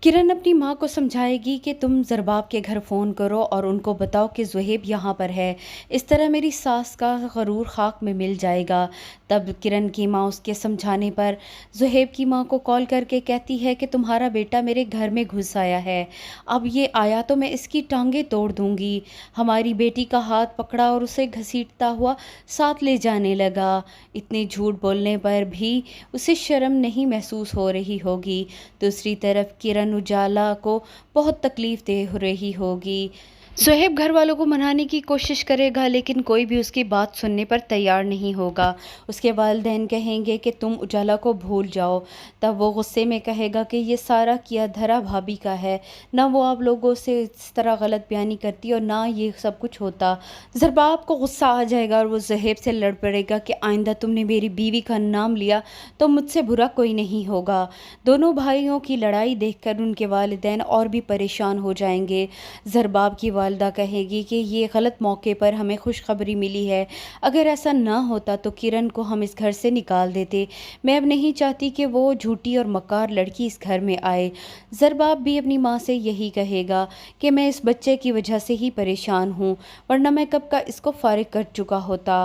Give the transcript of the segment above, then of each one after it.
किरण अपनी माँ को समझाएगी कि तुम ज़रबाब के घर फ़ोन करो और उनको बताओ कि ज़ुहैब यहाँ पर है। इस तरह मेरी सास का गरूर खाक में मिल जाएगा। तब किरण की माँ उसके समझाने पर ज़ुहैब की माँ को कॉल करके कहती है कि तुम्हारा बेटा मेरे घर में घुस आया है। अब ये आया तो मैं इसकी टांगें तोड़ दूँगी। हमारी बेटी का हाथ पकड़ा और उसे घसीटता हुआ साथ ले जाने लगा। इतने झूठ बोलने पर भी उसे शर्म नहीं महसूस हो रही होगी। दूसरी तरफ किरण उजाला को बहुत तकलीफ दे रही होगी। ज़ुहैब घर वालों को मनाने की कोशिश करेगा लेकिन कोई भी उसकी बात सुनने पर तैयार नहीं होगा। उसके वालिदैन कहेंगे कि तुम उजाला को भूल जाओ। तब वो गुस्से में कहेगा कि ये सारा किया धरा भाभी का है, ना वो आप लोगों से इस तरह गलत बयानी करती और ना ये सब कुछ होता। ज़रबाब को गुस्सा आ जाएगा और वो ज़ुहैब से लड़ पड़ेगा कि आइंदा तुमने मेरी बीवी का नाम लिया तो मुझसे बुरा कोई नहीं होगा। दोनों भाइयों की लड़ाई देखकर उनके वालिदैन और भी परेशान हो जाएंगे। ज़रबाब की वालिदा कहेगी कि ये गलत मौके पर हमें खुशखबरी मिली है। अगर ऐसा ना होता तो किरण को हम इस घर से निकाल देते। मैं अब नहीं चाहती कि वो झूठी और मक्कार लड़की इस घर में आए। ज़रबाब भी अपनी माँ से यही कहेगा कि मैं इस बच्चे की वजह से ही परेशान हूँ, वरना मैं कब का इसको फारिग कर चुका होता।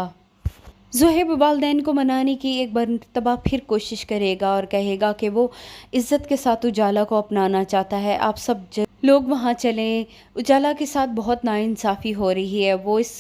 ज़ुहैब वालिदैन को मनाने की एक मरतबा फिर कोशिश करेगा और कहेगा कि वो इज़्ज़त के साथ उजाला को अपनाना चाहता है। आप सब लोग वहाँ चलें। उजाला के साथ बहुत नाइंसाफ़ी हो रही है। वो इस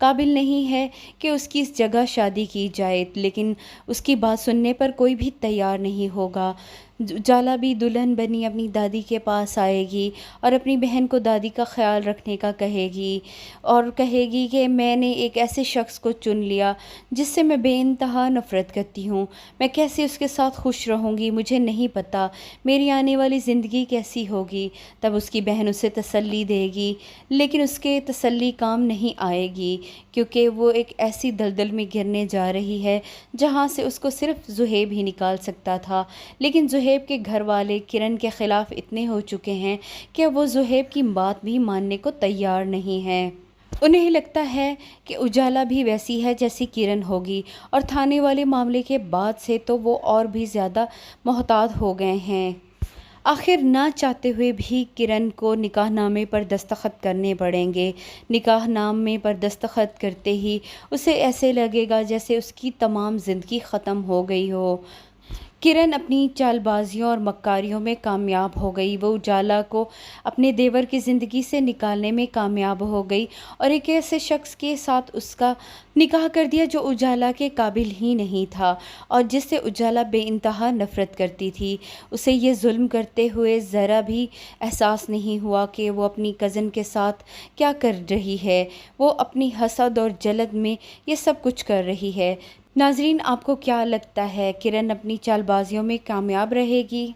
काबिल नहीं है कि उसकी इस जगह शादी की जाए, लेकिन उसकी बात सुनने पर कोई भी तैयार नहीं होगा। उजाला भी दुल्हन बनी अपनी दादी के पास आएगी और अपनी बहन को दादी का ख्याल रखने का कहेगी और कहेगी कि मैंने एक ऐसे शख्स को चुन लिया जिससे मैं बेइंतहा नफ़रत करती हूँ। मैं कैसे उसके साथ खुश रहूँगी मुझे नहीं पता। मेरी आने वाली ज़िंदगी कैसी होगी। तब उसकी बहन उसे तसल्ली देगी, लेकिन उसके तसल्ली काम नहीं आएगी क्योंकि वो एक ऐसी दलदल में गिरने जा रही है जहाँ से उसको सिर्फ ज़ुहैब ही निकाल सकता था। लेकिन ज़ुहैब के घर वाले किरण के ख़िलाफ़ इतने हो चुके हैं कि वो ज़ुहैब की बात भी मानने को तैयार नहीं हैं। उन्हें लगता है कि उजाला भी वैसी है जैसी किरण होगी और थाने वाले मामले के बाद से तो वो और भी ज़्यादा मोहतात हो गए हैं। आखिर ना चाहते हुए भी किरण को निकाहनामे पर दस्तखत करने पड़ेंगे। निकाहनामे पर दस्तखत करते ही उसे ऐसे लगेगा जैसे उसकी तमाम ज़िंदगी ख़त्म हो गई हो। किरण अपनी चालबाजियों और मक्कारियों में कामयाब हो गई। वो उजाला को अपने देवर की ज़िंदगी से निकालने में कामयाब हो गई और एक ऐसे शख्स के साथ उसका निकाह कर दिया जो उजाला के काबिल ही नहीं था और जिससे उजाला बेइंतहा नफ़रत करती थी। उसे ये जुल्म करते हुए ज़रा भी एहसास नहीं हुआ कि वो अपनी कज़न के साथ क्या कर रही है। वो अपनी हसद और जलन में ये सब कुछ कर रही है। नाज़रीन, आपको क्या लगता है किरण अपनी चालबाजियों में कामयाब रहेगी?